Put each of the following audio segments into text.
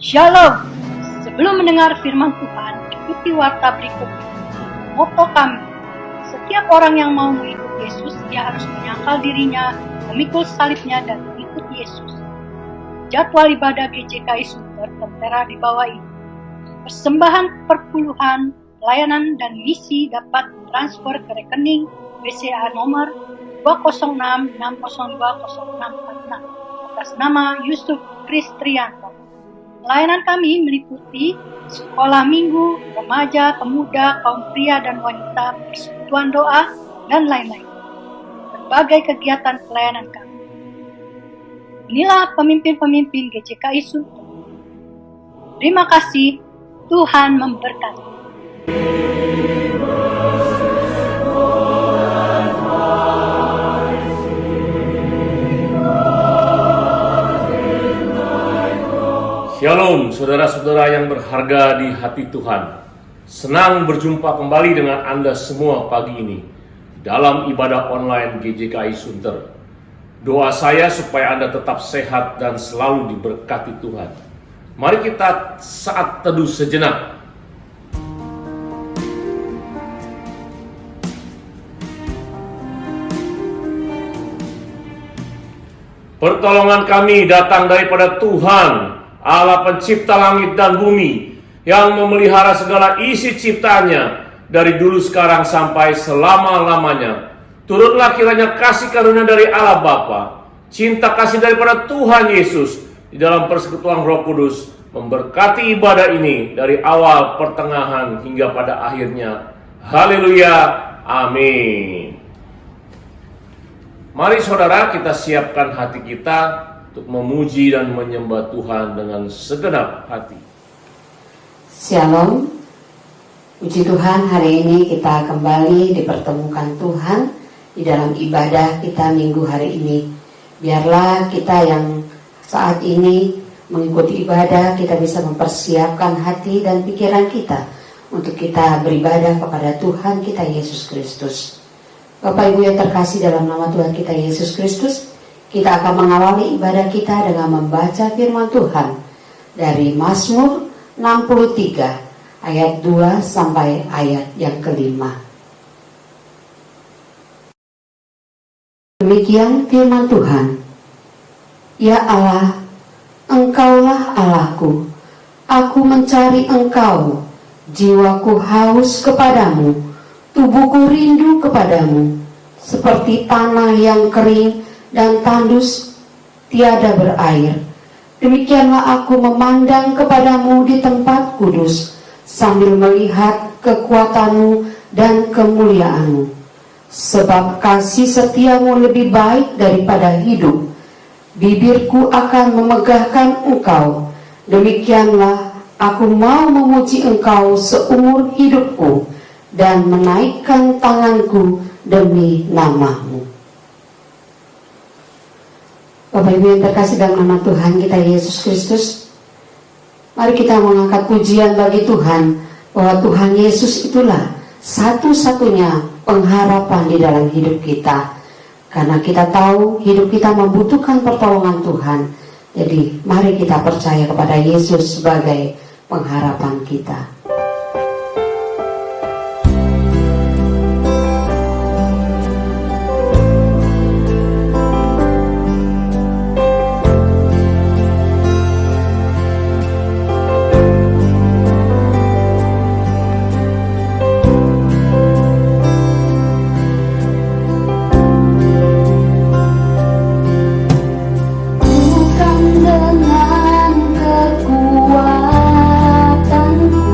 Shalom. Sebelum mendengar firman Tuhan, ikuti warta berikut ini. Moto kami, setiap orang yang mau mengikut Yesus, dia harus menyangkal dirinya, memikul salibnya, dan mengikut Yesus. Jadwal ibadah GJKI Sunter tertera di bawah ini. Persembahan perpuluhan, pelayanan, dan misi dapat transfer ke rekening BCA nomor 20660200646 atas nama Yusuf Kristrianto. Pelayanan kami meliputi sekolah minggu, remaja, pemuda, kaum pria dan wanita, persekutuan doa, dan lain-lain. Berbagai kegiatan pelayanan kami. Inilah pemimpin-pemimpin GJKI Sunter. Terima kasih, Tuhan memberkati. Shalom saudara-saudara yang berharga di hati Tuhan. Senang berjumpa kembali dengan Anda semua pagi ini dalam ibadah online GJKI Sunter. Doa saya supaya Anda tetap sehat dan selalu diberkati Tuhan. Mari kita saat teduh sejenak. Pertolongan kami datang daripada Tuhan, Allah pencipta langit dan bumi, yang memelihara segala isi ciptaannya dari dulu sekarang sampai selama-lamanya. Turutlah kiranya kasih karunia dari Allah Bapa, cinta kasih daripada Tuhan Yesus di dalam persekutuan Roh Kudus memberkati ibadah ini dari awal, pertengahan hingga pada akhirnya. Haleluya, amin. Mari saudara, kita siapkan hati kita untuk memuji dan menyembah Tuhan dengan segenap hati. Shalom. Puji Tuhan, hari ini kita kembali dipertemukan Tuhan di dalam ibadah kita minggu hari ini. Biarlah kita yang saat ini mengikuti ibadah, kita bisa mempersiapkan hati dan pikiran kita untuk kita beribadah kepada Tuhan kita Yesus Kristus. Bapak Ibu yang terkasih dalam nama Tuhan kita Yesus Kristus, kita akan mengawali ibadah kita dengan membaca firman Tuhan dari Mazmur 63 ayat 2 sampai ayat yang kelima. Demikian firman Tuhan. Ya Allah, Engkaulah Allahku, aku mencari Engkau, jiwaku haus kepadamu, tubuhku rindu kepadamu, seperti tanah yang kering dan tandus tiada berair. Demikianlah aku memandang kepadamu di tempat kudus, sambil melihat kekuatanmu dan kemuliaanmu. Sebab kasih setiamu lebih baik daripada hidup, bibirku akan memegahkan engkau. Demikianlah aku mau memuji engkau seumur hidupku, dan menaikkan tanganku demi namamu. Bapak Ibu yang terkasih dalam nama Tuhan kita Yesus Kristus, mari kita mengangkat pujian bagi Tuhan, bahwa Tuhan Yesus itulah satu-satunya pengharapan di dalam hidup kita. Karena kita tahu hidup kita membutuhkan pertolongan Tuhan. Jadi mari kita percaya kepada Yesus sebagai pengharapan kita. Bukan dengan kekuatanku,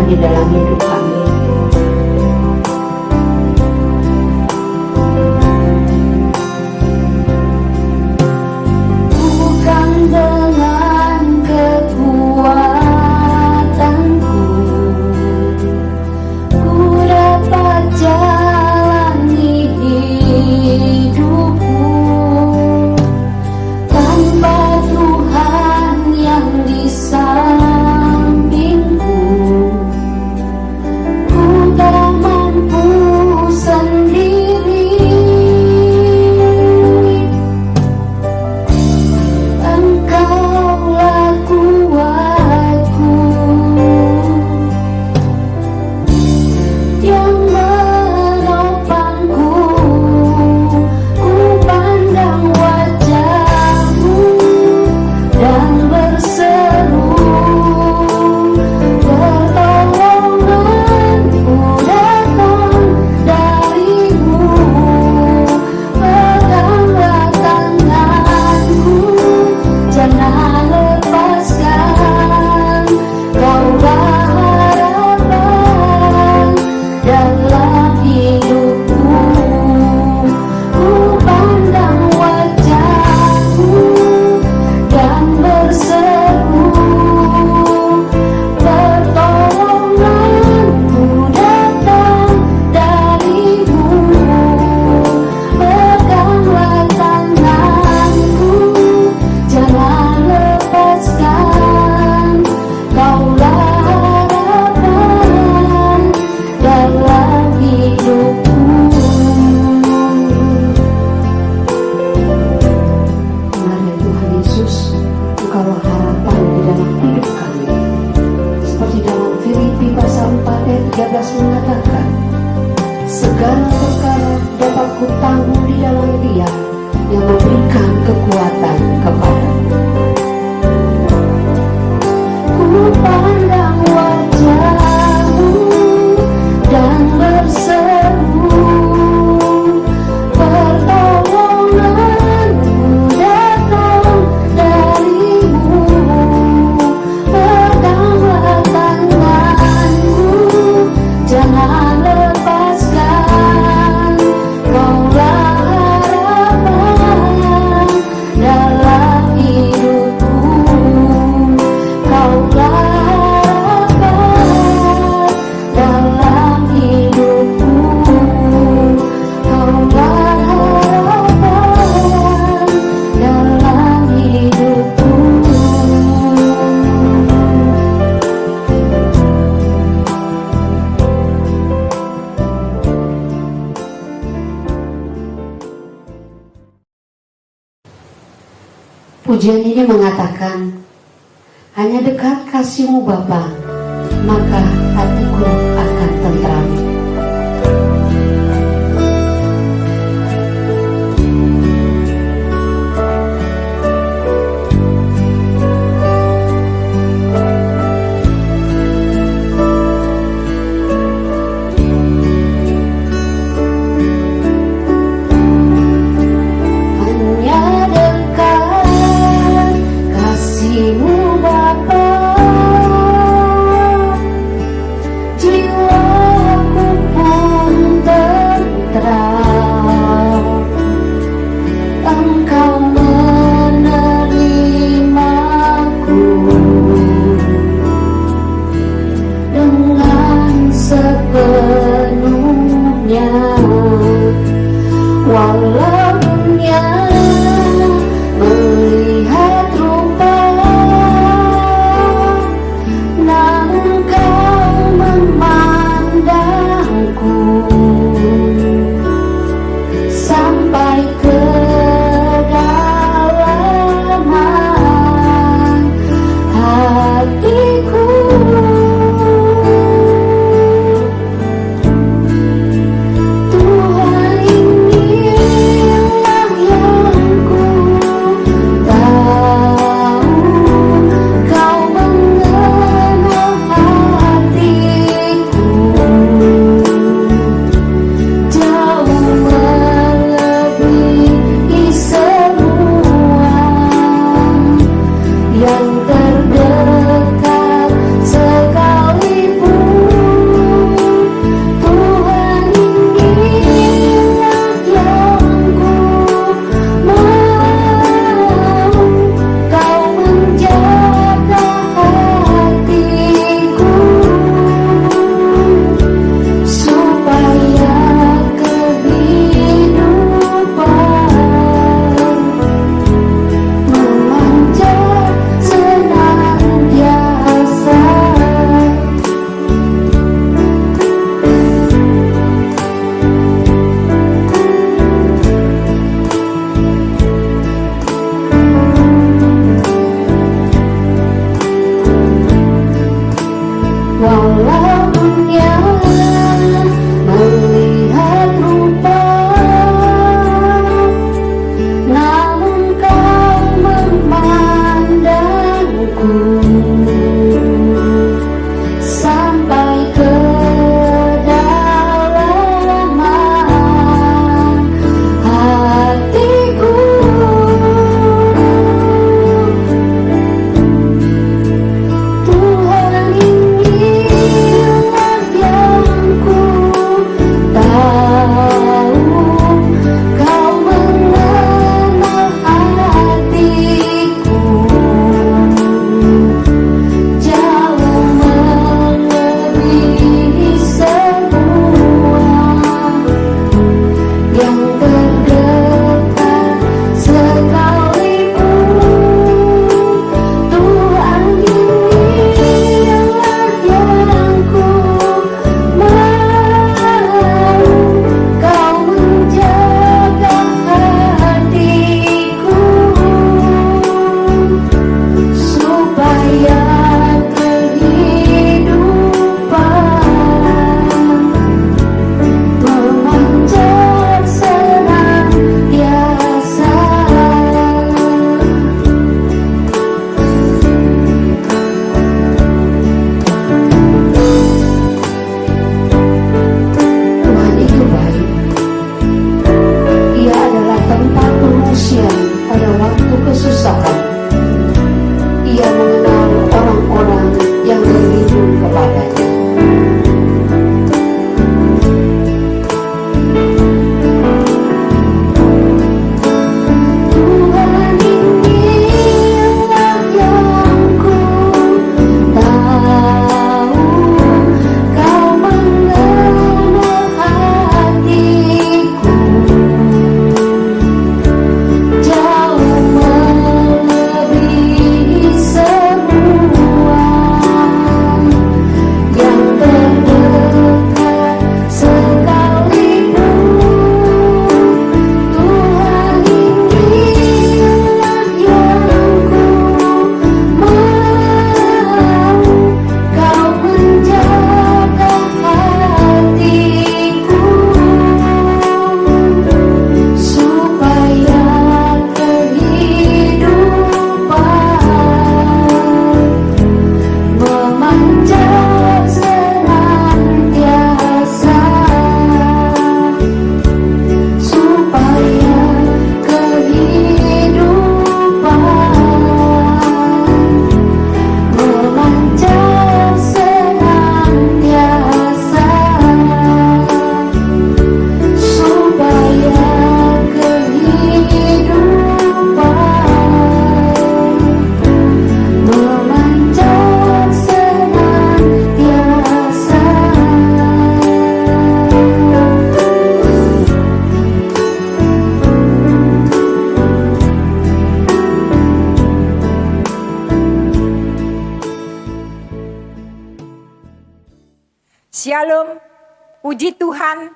di dalam hidup kami. Bukan dengan kekuatanku ku dapat jalani hidupku, tanpa Tuhan yang di sampingku ku tak mampu sendiri. Engkaulah kuatku yang menopangku, ku pandang wajah-Mu dan berseru, pertolonganku datang dari-Mu. Peganglah tanganku, jangan lepaskan, Kaulah harapan dalam hidupku. Ku pandang wajah-Mu dan berseru, pertolonganku datang dari-Mu. Peganglah tanganku, jangan lepaskan, Kaulah harapan dalam hidupku. Tuhan ya Tuhan Yesus, Engkaulah harapan di dalam hidup kami. Seperti dalam Filipi pasal 4 ayat 13 mengatakan, segala perkara dapat kutanggung di dalam Dia yang memberikan kekuatan kepadaku. Ku pandang wajah-Mu dan berseru, pertolonganku datang dari-Mu. Peganglah tanganku, jangan lepaskan, Kaulah harapan dalam hidupku. Kaulah harapan dalam hidupku. Kaulah harapan dalam hidupku. Pujian ini mengatakan, hanya dekat kasih-Mu Bapa, maka hatiku akan tentram. Hanya dekat kasih-Mu Bapa, jiwa Shalom, puji Tuhan.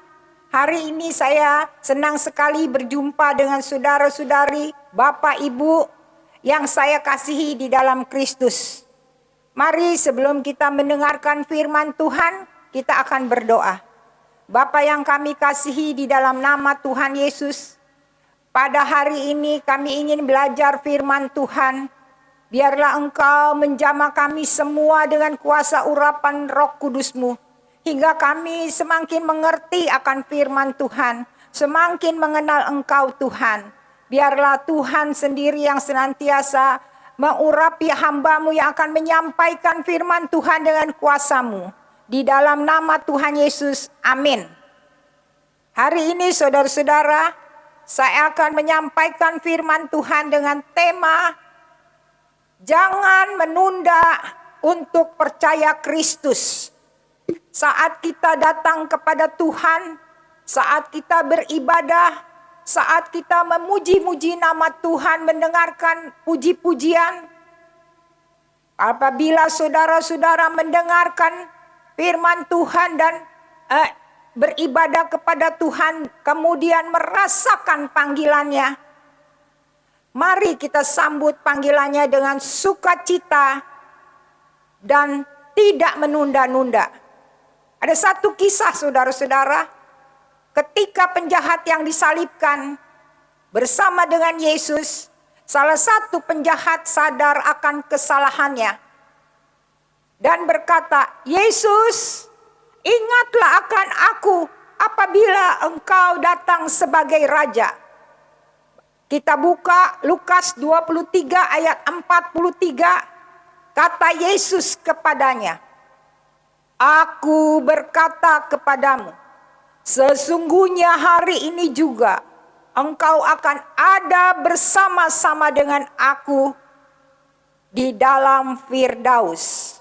Hari ini saya senang sekali berjumpa dengan saudara-saudari, Bapak Ibu yang saya kasihi di dalam Kristus. Mari sebelum kita mendengarkan firman Tuhan, kita akan berdoa. Bapa yang kami kasihi di dalam nama Tuhan Yesus, pada hari ini kami ingin belajar firman Tuhan. Biarlah Engkau menjamah kami semua dengan kuasa urapan Roh Kudus-Mu. Hingga kami semakin mengerti akan firman Tuhan, semakin mengenal Engkau Tuhan. Biarlah Tuhan sendiri yang senantiasa mengurapi hamba-Mu yang akan menyampaikan firman Tuhan dengan kuasa-Mu. Di dalam nama Tuhan Yesus, amin. Hari ini saudara-saudara, saya akan menyampaikan firman Tuhan dengan tema, jangan menunda untuk percaya Kristus. Saat kita datang kepada Tuhan, saat kita beribadah, saat kita memuji-muji nama Tuhan, mendengarkan puji-pujian, apabila saudara-saudara mendengarkan firman Tuhan dan beribadah kepada Tuhan, kemudian merasakan panggilannya, mari kita sambut panggilannya dengan sukacita dan tidak menunda-nunda. Ada satu kisah saudara-saudara, ketika penjahat yang disalibkan bersama dengan Yesus, salah satu penjahat sadar akan kesalahannya dan berkata, "Yesus, ingatlah akan aku apabila Engkau datang sebagai Raja." Kita buka Lukas 23 ayat 43, kata Yesus kepadanya, "Aku berkata kepadamu, sesungguhnya hari ini juga engkau akan ada bersama-sama dengan aku di dalam Firdaus."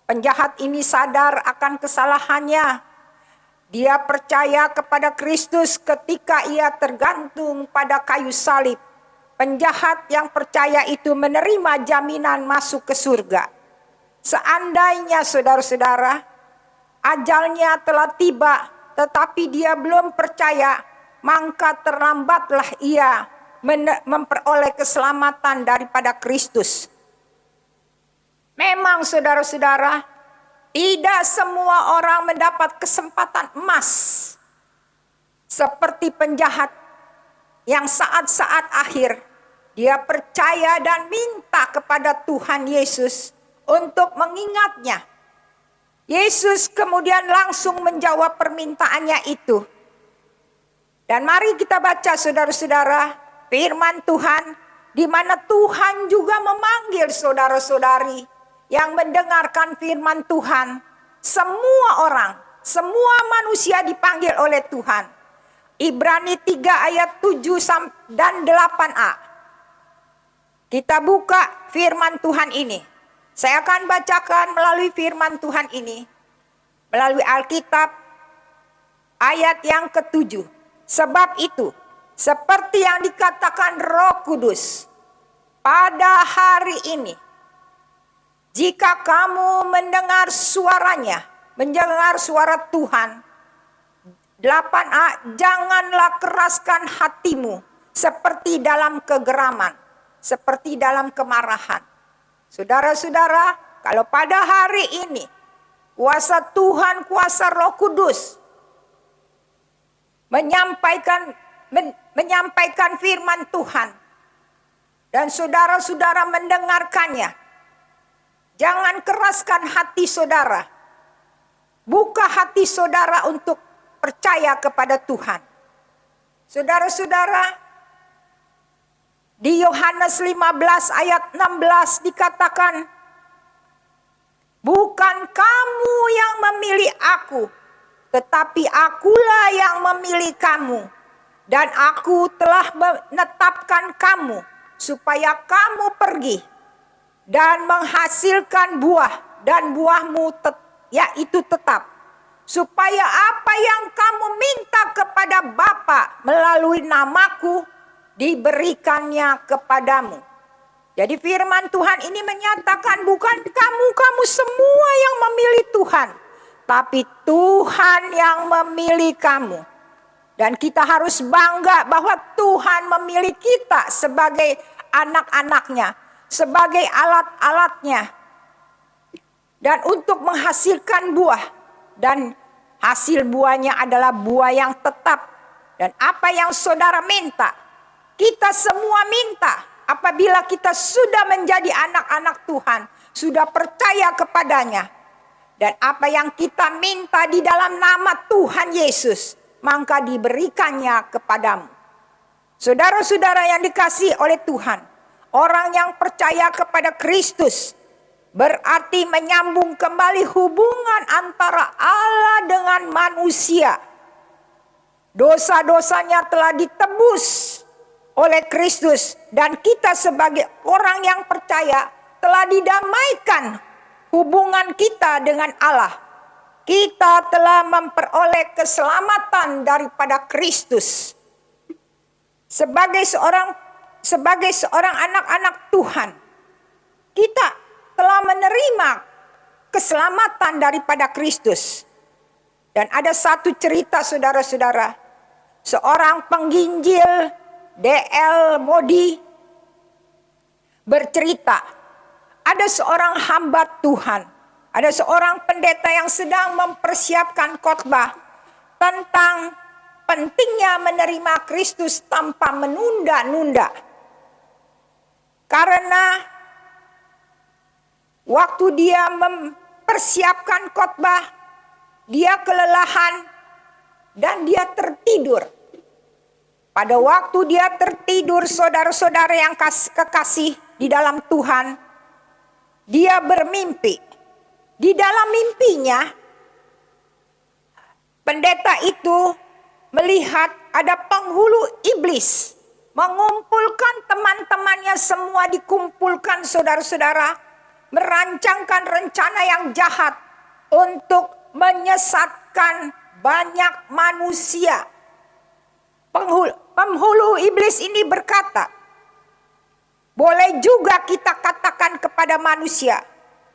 Penjahat ini sadar akan kesalahannya. Dia percaya kepada Kristus ketika ia tergantung pada kayu salib. Penjahat yang percaya itu menerima jaminan masuk ke surga. Seandainya saudara-saudara, ajalnya telah tiba, tetapi dia belum percaya, maka terlambatlah ia memperoleh keselamatan daripada Kristus. Memang saudara-saudara, tidak semua orang mendapat kesempatan emas. Seperti penjahat yang saat-saat akhir, dia percaya dan minta kepada Tuhan Yesus untuk mengingatnya. Yesus kemudian langsung menjawab permintaannya itu. Dan mari kita baca saudara-saudara firman Tuhan, di mana Tuhan juga memanggil saudara-saudari yang mendengarkan firman Tuhan. Semua orang, semua manusia dipanggil oleh Tuhan. Ibrani 3 ayat 7 dan 8a. Kita buka firman Tuhan ini. Saya akan bacakan melalui firman Tuhan ini, melalui Alkitab, ayat yang ke-7. Sebab itu, seperti yang dikatakan Roh Kudus, pada hari ini, jika kamu mendengar suaranya, mendengar suara Tuhan, 8a, janganlah keraskan hatimu seperti dalam kegeraman, seperti dalam kemarahan. Saudara-saudara, kalau pada hari ini kuasa Tuhan, kuasa Roh Kudus menyampaikan firman Tuhan dan saudara-saudara mendengarkannya, jangan keraskan hati saudara. Buka hati saudara untuk percaya kepada Tuhan. Saudara-saudara, di Yohanes 15 ayat 16 dikatakan, "Bukan kamu yang memilih aku, tetapi akulah yang memilih kamu. Dan aku telah menetapkan kamu, supaya kamu pergi dan menghasilkan buah, dan buahmu yaitu tetap. Supaya apa yang kamu minta kepada Bapa melalui namaku, diberikannya kepadamu." Jadi firman Tuhan ini menyatakan bukan kamu semua yang memilih Tuhan, tapi Tuhan yang memilih kamu. Dan kita harus bangga bahwa Tuhan memilih kita sebagai anak-anaknya, sebagai alat-alatnya. Dan untuk menghasilkan buah. Dan hasil buahnya adalah buah yang tetap. Dan apa yang saudara minta, kita semua minta. Apabila kita sudah menjadi anak-anak Tuhan, sudah percaya kepadanya. Dan apa yang kita minta di dalam nama Tuhan Yesus, maka diberikannya kepadamu. Saudara-saudara yang dikasihi oleh Tuhan, orang yang percaya kepada Kristus berarti menyambung kembali hubungan antara Allah dengan manusia. Dosa-dosanya telah ditebus oleh Kristus, dan kita sebagai orang yang percaya telah didamaikan hubungan kita dengan Allah. Kita telah memperoleh keselamatan daripada Kristus. Sebagai seorang anak-anak Tuhan, kita telah menerima keselamatan daripada Kristus. Dan ada satu cerita, saudara-saudara, seorang pengginjil D.L. Moody bercerita, ada seorang hamba Tuhan, ada seorang pendeta yang sedang mempersiapkan khotbah tentang pentingnya menerima Kristus tanpa menunda-nunda. Karena waktu dia mempersiapkan khotbah, dia kelelahan dan dia tertidur. Pada waktu dia tertidur, saudara-saudara yang kekasih di dalam Tuhan, dia bermimpi. Di dalam mimpinya, pendeta itu melihat ada penghulu iblis mengumpulkan teman-temannya, semua dikumpulkan, saudara-saudara, merancangkan rencana yang jahat untuk menyesatkan banyak manusia. Penghulu iblis ini berkata, boleh juga kita katakan kepada manusia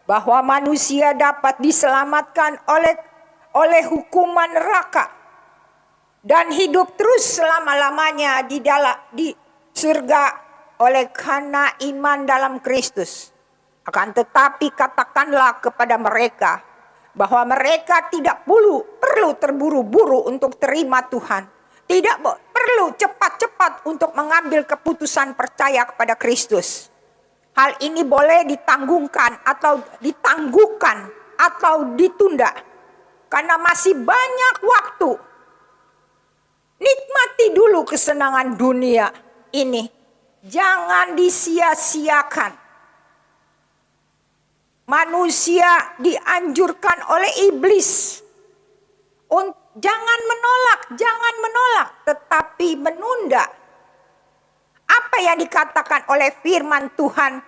bahwa manusia dapat diselamatkan oleh hukuman neraka dan hidup terus selama-lamanya di surga oleh karena iman dalam Kristus. Akan tetapi katakanlah kepada mereka bahwa mereka tidak perlu terburu-buru untuk terima Tuhan. Tidak perlu cepat-cepat untuk mengambil keputusan percaya kepada Kristus. Hal ini boleh ditangguhkan atau ditunda. Karena masih banyak waktu. Nikmati dulu kesenangan dunia ini. Jangan disia-siakan. Manusia dianjurkan oleh iblis jangan menolak, tetapi menunda. Apa yang dikatakan oleh firman Tuhan,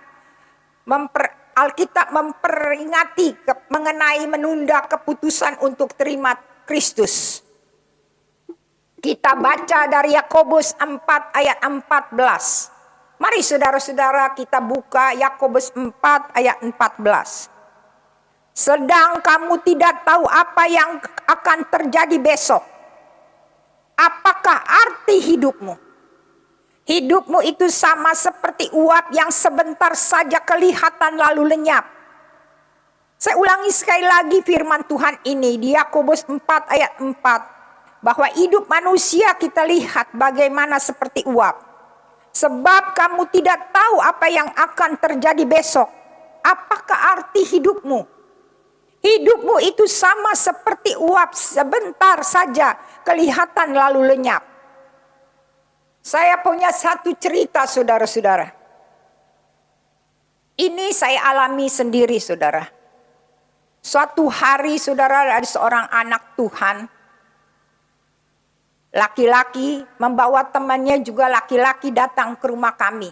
Alkitab memperingati mengenai menunda keputusan untuk terima Kristus. Kita baca dari Yakobus 4 ayat 14. Mari saudara-saudara kita buka Yakobus 4 ayat 14. Sedang kamu tidak tahu apa yang akan terjadi besok. Apakah arti hidupmu? Hidupmu itu sama seperti uap yang sebentar saja kelihatan lalu lenyap. Saya ulangi sekali lagi firman Tuhan ini di Yakobus 4 ayat 4. Bahwa hidup manusia kita lihat bagaimana seperti uap. Sebab kamu tidak tahu apa yang akan terjadi besok. Apakah arti hidupmu? Hidupmu itu sama seperti uap sebentar saja kelihatan lalu lenyap. Saya punya satu cerita, saudara-saudara. Ini saya alami sendiri, saudara. Suatu hari, saudara, ada seorang anak Tuhan. Laki-laki membawa temannya juga laki-laki datang ke rumah kami.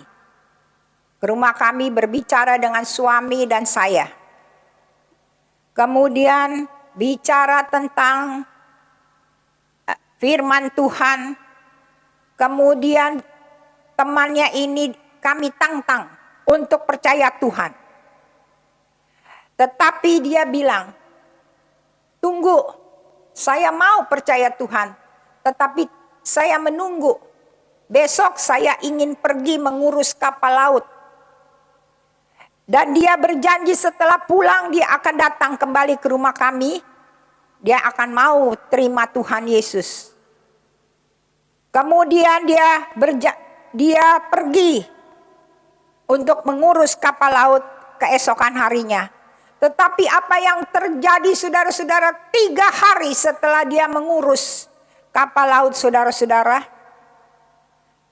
Ke rumah kami berbicara dengan suami dan saya. Kemudian bicara tentang firman Tuhan. Kemudian temannya ini kami tantang untuk percaya Tuhan. Tetapi dia bilang, Tunggu, saya mau percaya Tuhan, tetapi saya menunggu. Besok saya ingin pergi mengurus kapal laut. Dan dia berjanji setelah pulang dia akan datang kembali ke rumah kami. Dia akan mau terima Tuhan Yesus. Kemudian dia pergi untuk mengurus kapal laut keesokan harinya. Tetapi apa yang terjadi saudara-saudara 3 hari setelah dia mengurus kapal laut saudara-saudara,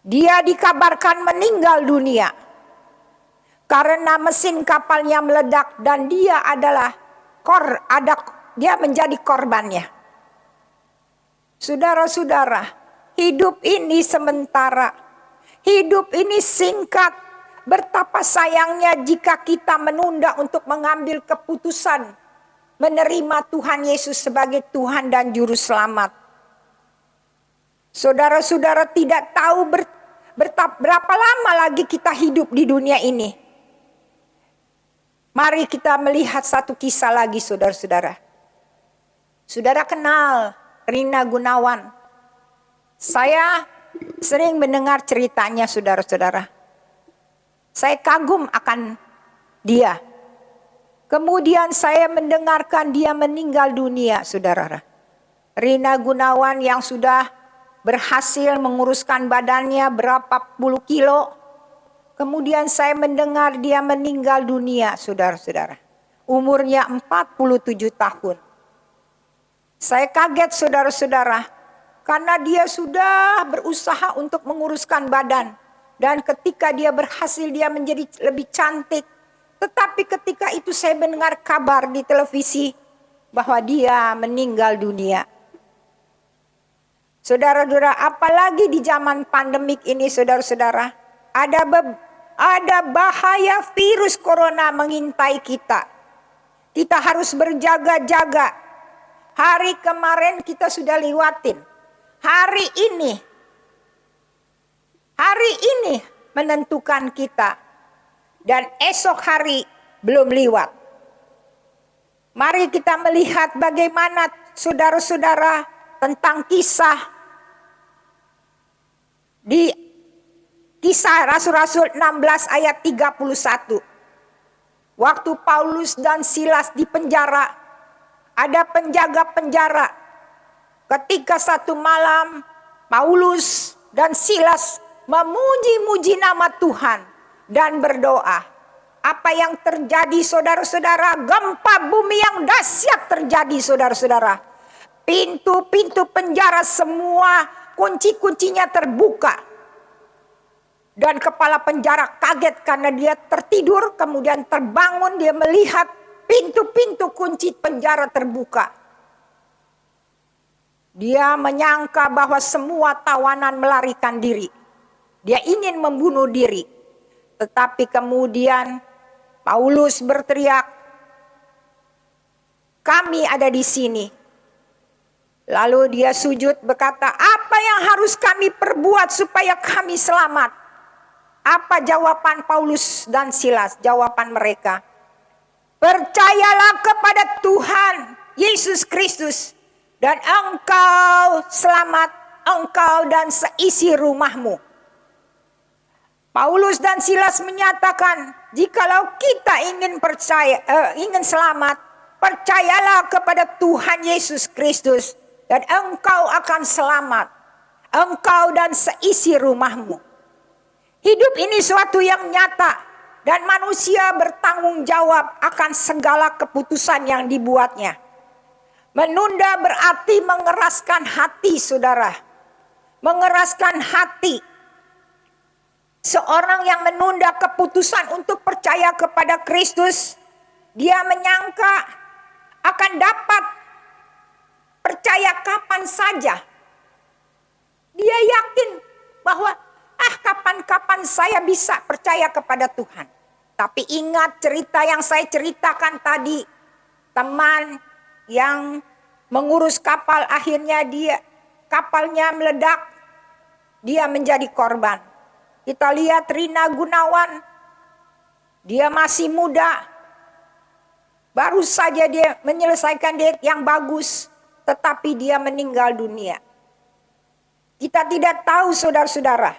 dia dikabarkan meninggal dunia. Karena mesin kapalnya meledak dan dia adalah dia menjadi korbannya. Saudara-saudara, hidup ini sementara. Hidup ini singkat. Betapa sayangnya jika kita menunda untuk mengambil keputusan menerima Tuhan Yesus sebagai Tuhan dan Juru Selamat. Saudara-saudara tidak tahu berapa lama lagi kita hidup di dunia ini. Mari kita melihat satu kisah lagi saudara-saudara. Saudara kenal Rina Gunawan. Saya sering mendengar ceritanya saudara-saudara. Saya kagum akan dia. Kemudian saya mendengarkan dia meninggal dunia saudara. Rina Gunawan yang sudah berhasil menguruskan badannya berapa puluh kilo. Kemudian saya mendengar dia meninggal dunia saudara-saudara. Umurnya 47 tahun. Saya kaget saudara-saudara. Karena dia sudah berusaha untuk menguruskan badan. Dan ketika dia berhasil dia menjadi lebih cantik. Tetapi ketika itu saya mendengar kabar di televisi. Bahwa dia meninggal dunia. Saudara-saudara, apalagi di zaman pandemik ini saudara-saudara. Ada bahaya virus corona mengintai kita. Kita harus berjaga-jaga. Hari kemarin kita sudah lewatin. Hari ini menentukan kita. Dan esok hari belum lewat. Mari kita melihat bagaimana saudara-saudara tentang kisah di Kisah Rasul-Rasul 16 ayat 31. Waktu Paulus dan Silas di penjara, ada penjaga penjara. Ketika satu malam Paulus dan Silas memuji-muji nama Tuhan dan berdoa. Apa yang terjadi saudara-saudara? Gempa bumi yang dahsyat terjadi saudara-saudara. Pintu-pintu penjara semua kunci-kuncinya terbuka. Dan kepala penjara kaget karena dia tertidur, kemudian terbangun, dia melihat pintu-pintu kunci penjara terbuka. Dia menyangka bahwa semua tawanan melarikan diri. Dia ingin membunuh diri. Tetapi kemudian Paulus berteriak, "Kami ada di sini." Lalu dia sujud berkata, "Apa yang harus kami perbuat supaya kami selamat?" Apa jawaban Paulus dan Silas? Jawaban mereka, "Percayalah kepada Tuhan Yesus Kristus dan engkau selamat, engkau dan seisi rumahmu." Paulus dan Silas menyatakan, jikalau kita ingin selamat, percayalah kepada Tuhan Yesus Kristus dan engkau akan selamat, engkau dan seisi rumahmu. Hidup ini suatu yang nyata dan manusia bertanggung jawab akan segala keputusan yang dibuatnya. Menunda berarti mengeraskan hati saudara. Mengeraskan hati. Seorang yang menunda keputusan untuk percaya kepada Kristus, dia menyangka akan dapat percaya kapan saja. Dia yakin bahwa kapan-kapan saya bisa percaya kepada Tuhan. Tapi ingat cerita yang saya ceritakan tadi. Teman yang mengurus kapal, akhirnya kapalnya meledak. Dia menjadi korban. Kita lihat Rina Gunawan. Dia masih muda. baru saja dia menyelesaikan diet yang bagus, tetapi dia meninggal dunia. Kita tidak tahu saudara-saudara.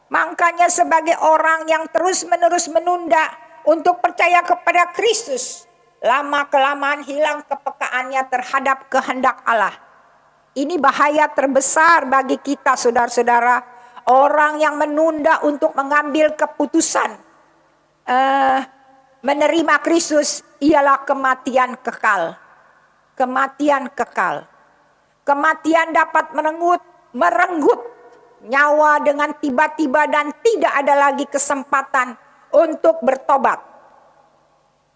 Makanya sebagai orang yang terus-menerus menunda untuk percaya kepada Kristus, lama-kelamaan hilang kepekaannya terhadap kehendak Allah. Ini bahaya terbesar bagi kita saudara-saudara. Orang yang menunda untuk mengambil keputusan menerima Kristus ialah kematian kekal. Kematian kekal. Kematian dapat merenggut nyawa dengan tiba-tiba dan tidak ada lagi kesempatan untuk bertobat.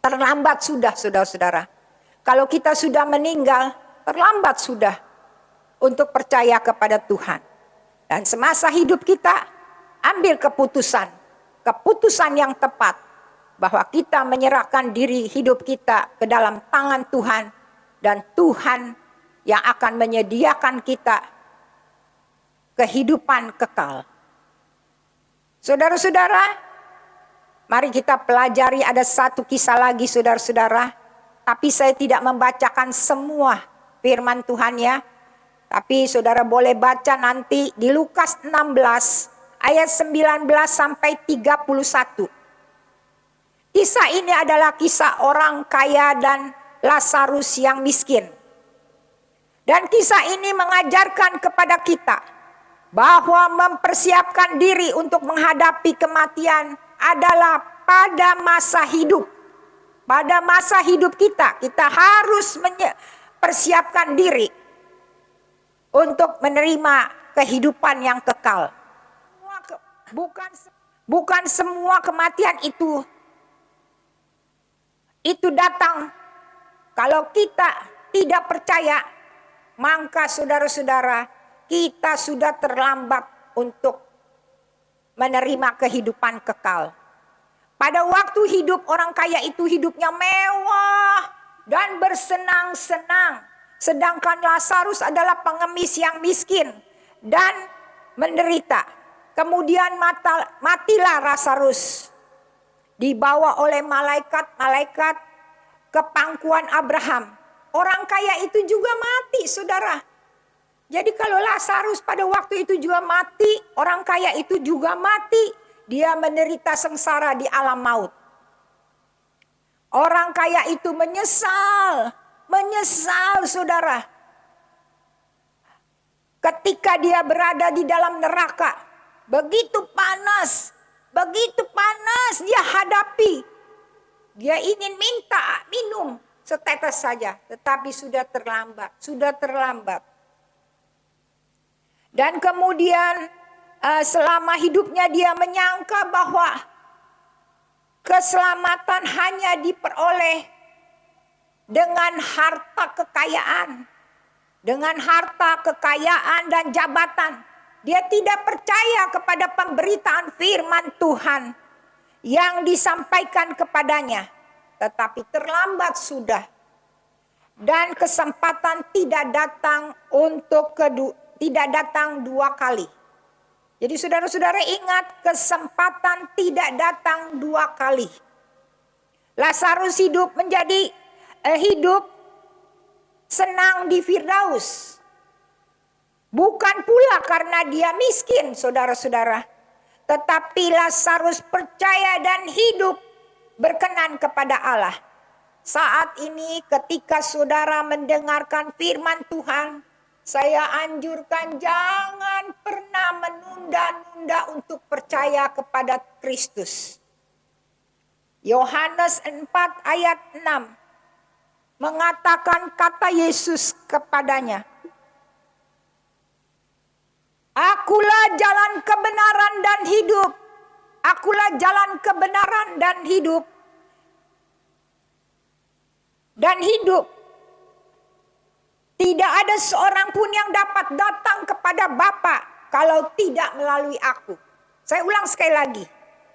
Terlambat sudah saudara-saudara. Kalau kita sudah meninggal, terlambat sudah untuk percaya kepada Tuhan. Dan semasa hidup kita, ambil keputusan. Keputusan yang tepat. Bahwa kita menyerahkan diri hidup kita ke dalam tangan Tuhan. Dan Tuhan yang akan menyediakan kita kehidupan kekal. Saudara-saudara, mari kita pelajari ada satu kisah lagi saudara-saudara. Tapi saya tidak membacakan semua firman Tuhan ya. Tapi saudara boleh baca nanti di Lukas 16 ayat 19 sampai 31. Kisah ini adalah kisah orang kaya dan Lazarus yang miskin. Dan kisah ini mengajarkan kepada kita bahwa mempersiapkan diri untuk menghadapi kematian adalah pada masa hidup. Pada masa hidup kita harus mempersiapkan diri untuk menerima kehidupan yang kekal. Bukan semua kematian itu datang. Kalau kita tidak percaya, maka saudara-saudara, kita sudah terlambat untuk menerima kehidupan kekal. Pada waktu hidup orang kaya itu hidupnya mewah dan bersenang-senang. Sedangkan Lazarus adalah pengemis yang miskin dan menderita. Kemudian matilah Lazarus. Dibawa oleh malaikat-malaikat ke pangkuan Abraham. Orang kaya itu juga mati, saudara. Jadi kalau Lazarus pada waktu itu juga mati, orang kaya itu juga mati. Dia menderita sengsara di alam maut. Orang kaya itu menyesal saudara. Ketika dia berada di dalam neraka, begitu panas dia hadapi. Dia ingin minta minum setetes saja, tetapi sudah terlambat. Dan kemudian selama hidupnya dia menyangka bahwa keselamatan hanya diperoleh dengan harta kekayaan dan jabatan. Dia tidak percaya kepada pemberitaan firman Tuhan yang disampaikan kepadanya. Tetapi terlambat sudah. Dan kesempatan tidak datang dua kali. Jadi saudara-saudara ingat, kesempatan tidak datang dua kali. Lazarus hidup senang di Firdaus. Bukan pula karena dia miskin, saudara-saudara. Tetapi Lazarus percaya dan hidup berkenan kepada Allah. Saat ini ketika saudara mendengarkan firman Tuhan, saya anjurkan jangan pernah menunda-nunda untuk percaya kepada Kristus. Yohanes 4 ayat 6 mengatakan kata Yesus kepadanya, "Akulah jalan kebenaran dan hidup. Akulah jalan kebenaran dan hidup. Tidak ada seorang pun yang dapat datang kepada Bapa kalau tidak melalui aku." Saya ulang sekali lagi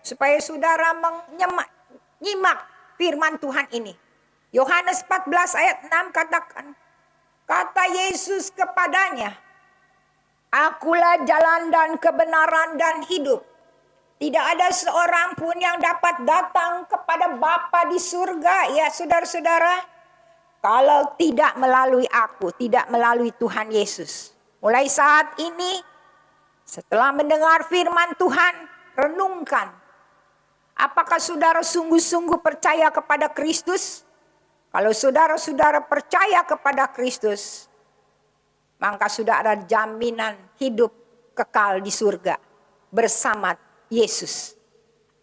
supaya saudara menyimak firman Tuhan ini. Yohanes 14 ayat 6 katakan, kata Yesus kepadanya, "Akulah jalan dan kebenaran dan hidup. Tidak ada seorang pun yang dapat datang kepada Bapa di surga, ya saudara-saudara, kalau tidak melalui aku, tidak melalui Tuhan Yesus. Mulai saat ini, setelah mendengar firman Tuhan, renungkan. Apakah saudara sungguh-sungguh percaya kepada Kristus? Kalau saudara-saudara percaya kepada Kristus, maka sudah ada jaminan hidup kekal di surga bersama Yesus.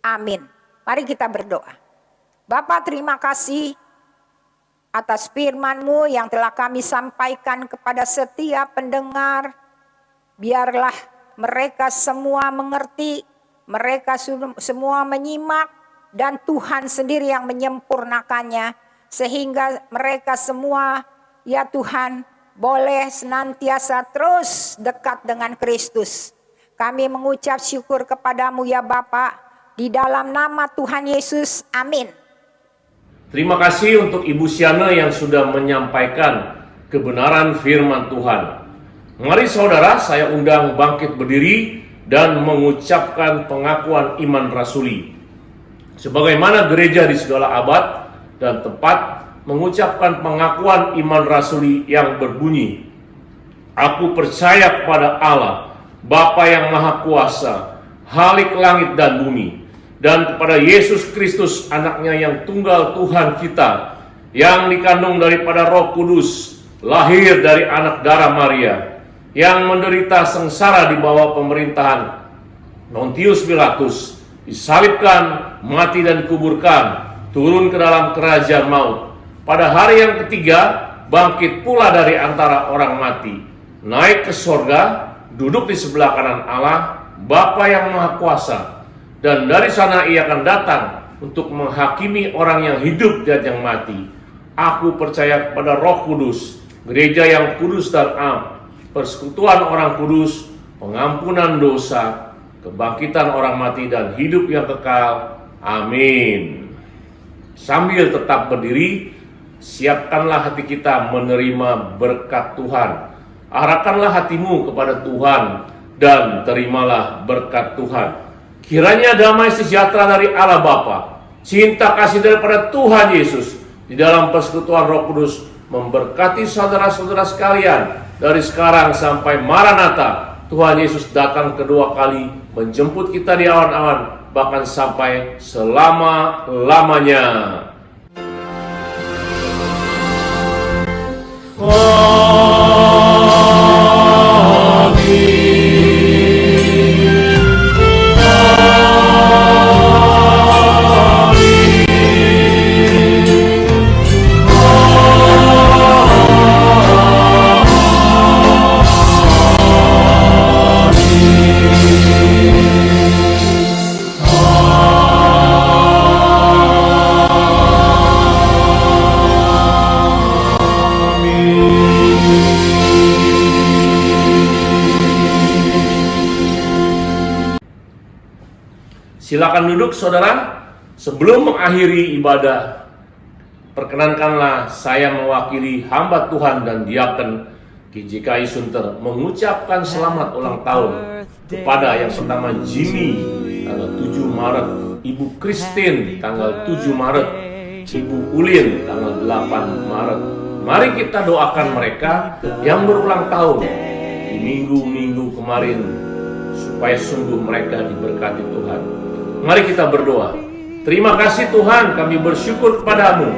Amin. Mari kita berdoa. Bapa, terima kasih atas firman-Mu yang telah kami sampaikan kepada setiap pendengar. Biarlah mereka semua mengerti, mereka semua menyimak, dan Tuhan sendiri yang menyempurnakannya. Sehingga mereka semua, ya Tuhan, boleh senantiasa terus dekat dengan Kristus. Kami mengucap syukur kepadamu ya Bapa, di dalam nama Tuhan Yesus, amin. Terima kasih untuk Ibu Siana yang sudah menyampaikan kebenaran firman Tuhan. Mari saudara, saya undang bangkit berdiri dan mengucapkan pengakuan iman rasuli. Sebagaimana gereja di segala abad dan tempat mengucapkan pengakuan iman rasuli yang berbunyi, aku percaya kepada Allah, Bapa yang Maha Kuasa, Khalik langit dan bumi, dan kepada Yesus Kristus anaknya yang tunggal Tuhan kita, yang dikandung daripada Roh Kudus, lahir dari anak darah Maria, yang menderita sengsara di bawah pemerintahan Pontius Pilatus, disalibkan, mati dan dikuburkan, turun ke dalam kerajaan maut. Pada hari yang ketiga, bangkit pula dari antara orang mati, naik ke sorga, duduk di sebelah kanan Allah, Bapa yang Maha Kuasa, dan dari sana ia akan datang untuk menghakimi orang yang hidup dan yang mati. Aku percaya kepada Roh Kudus, gereja yang kudus dan am, persekutuan orang kudus, pengampunan dosa, kebangkitan orang mati dan hidup yang kekal. Amin. Sambil tetap berdiri, siapkanlah hati kita menerima berkat Tuhan. Arahkanlah hatimu kepada Tuhan dan terimalah berkat Tuhan. Kiranya damai sejahtera dari Allah Bapa, cinta kasih daripada Tuhan Yesus di dalam persekutuan Roh Kudus memberkati saudara-saudara sekalian dari sekarang sampai Maranatha. Tuhan Yesus datang kedua kali menjemput kita di awan-awan, bahkan sampai selama-lamanya. Silakan duduk saudara. Sebelum mengakhiri ibadah, perkenankanlah saya mewakili hamba Tuhan dan diaken GJKI Sunter mengucapkan selamat ulang tahun kepada yang pertama Jimmy tanggal 7 Maret, Ibu Christine tanggal 7 Maret, Ibu Ulin tanggal 8 Maret. Mari kita doakan mereka yang berulang tahun di minggu-minggu kemarin supaya sungguh mereka diberkati Tuhan. Mari kita berdoa. Terima kasih Tuhan, kami bersyukur kepadamu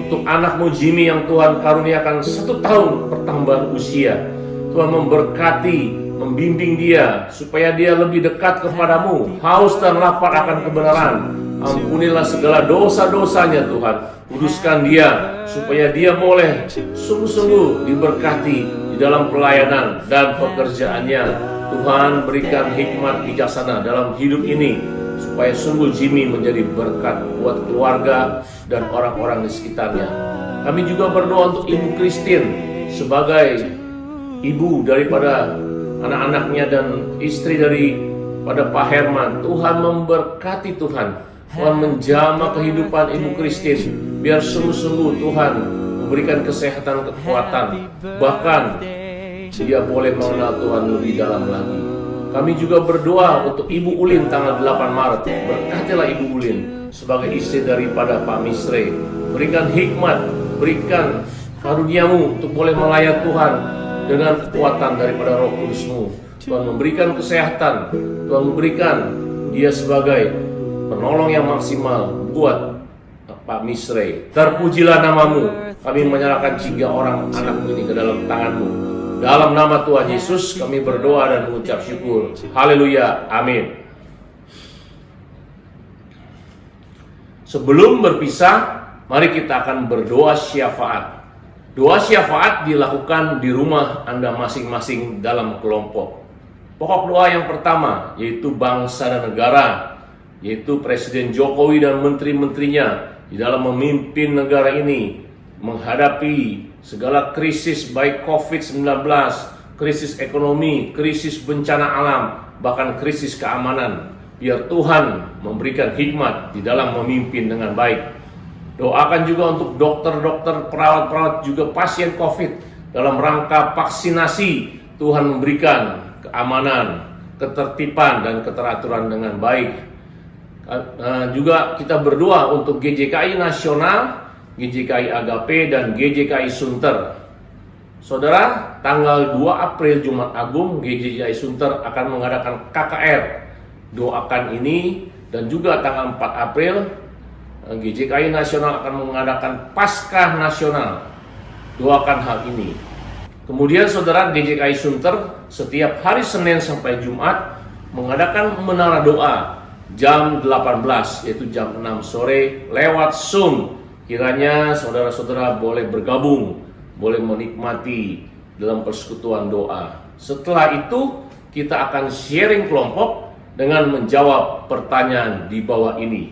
untuk anakmu Jimmy yang Tuhan karuniakan 1 tahun pertambahan usia. Tuhan memberkati, membimbing dia supaya dia lebih dekat kepadamu, haus dan lapar akan kebenaran. Ampunilah segala dosa-dosanya Tuhan. Kuduskan dia supaya dia boleh sungguh-sungguh diberkati di dalam pelayanan dan pekerjaannya. Tuhan berikan hikmat bijaksana dalam hidup ini supaya sungguh Jimmy menjadi berkat buat keluarga dan orang-orang di sekitarnya. Kami juga berdoa untuk Ibu Christine sebagai ibu daripada anak-anaknya dan istri daripada Pak Herman. Tuhan memberkati Tuhan. Tuhan menjamah kehidupan Ibu Christine. Biar sungguh-sungguh Tuhan memberikan kesehatan, kekuatan. Bahkan dia boleh mengenal Tuhan lebih dalam lagi. Kami juga berdoa untuk Ibu Ulin tanggal 8 Maret. Berkatilah Ibu Ulin sebagai istri daripada Pak Misre. Berikan hikmat, berikan karunia-Mu untuk boleh melayani Tuhan dengan kekuatan daripada Roh Kudus-Mu. Tuhan memberikan kesehatan, Tuhan memberikan dia sebagai penolong yang maksimal buat Pak Misre. Terpujilah nama-Mu. Kami menyerahkan 3 orang anak ini ke dalam tangan-Mu. Dalam nama Tuhan Yesus kami berdoa dan mengucap syukur. Haleluya. Amin. Sebelum berpisah, mari kita akan berdoa syafaat. Doa syafaat dilakukan di rumah Anda masing-masing dalam kelompok. Pokok doa yang pertama yaitu bangsa dan negara, yaitu Presiden Jokowi dan menteri-menterinya di dalam memimpin negara ini menghadapi segala krisis baik COVID-19, krisis ekonomi, krisis bencana alam, bahkan krisis keamanan. Biar Tuhan memberikan hikmat di dalam memimpin dengan baik. Doakan juga untuk dokter-dokter, perawat-perawat, juga pasien COVID dalam rangka vaksinasi. Tuhan memberikan keamanan, ketertiban, dan keteraturan dengan baik. Juga kita berdoa untuk GJKI Nasional, GJKI Agape, dan GJKI Sunter. Saudara, tanggal 2 April Jumat Agung, GJKI Sunter akan mengadakan KKR. Doakan ini, dan juga tanggal 4 April, GJKI Nasional akan mengadakan Paskah Nasional. Doakan hal ini. Kemudian saudara, GJKI Sunter setiap hari Senin sampai Jumat mengadakan menara doa jam 18, yaitu jam 6 sore lewat Zoom. Kiranya saudara-saudara boleh bergabung, boleh menikmati dalam persekutuan doa. Setelah itu kita akan sharing kelompok dengan menjawab pertanyaan di bawah ini.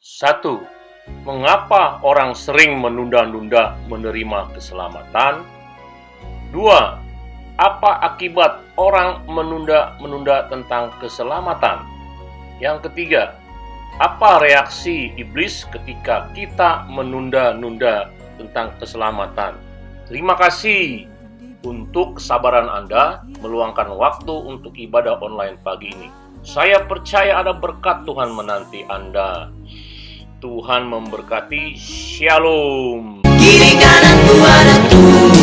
1. Mengapa orang sering menunda-nunda menerima keselamatan? 2. Apa akibat orang menunda-menunda tentang keselamatan? Yang ketiga, apa reaksi iblis ketika kita menunda-nunda tentang keselamatan? Terima kasih untuk kesabaran Anda meluangkan waktu untuk ibadah online pagi ini. Saya percaya ada berkat Tuhan menanti Anda. Tuhan memberkati. Shalom. Kiri kanan ku ada Tuhan.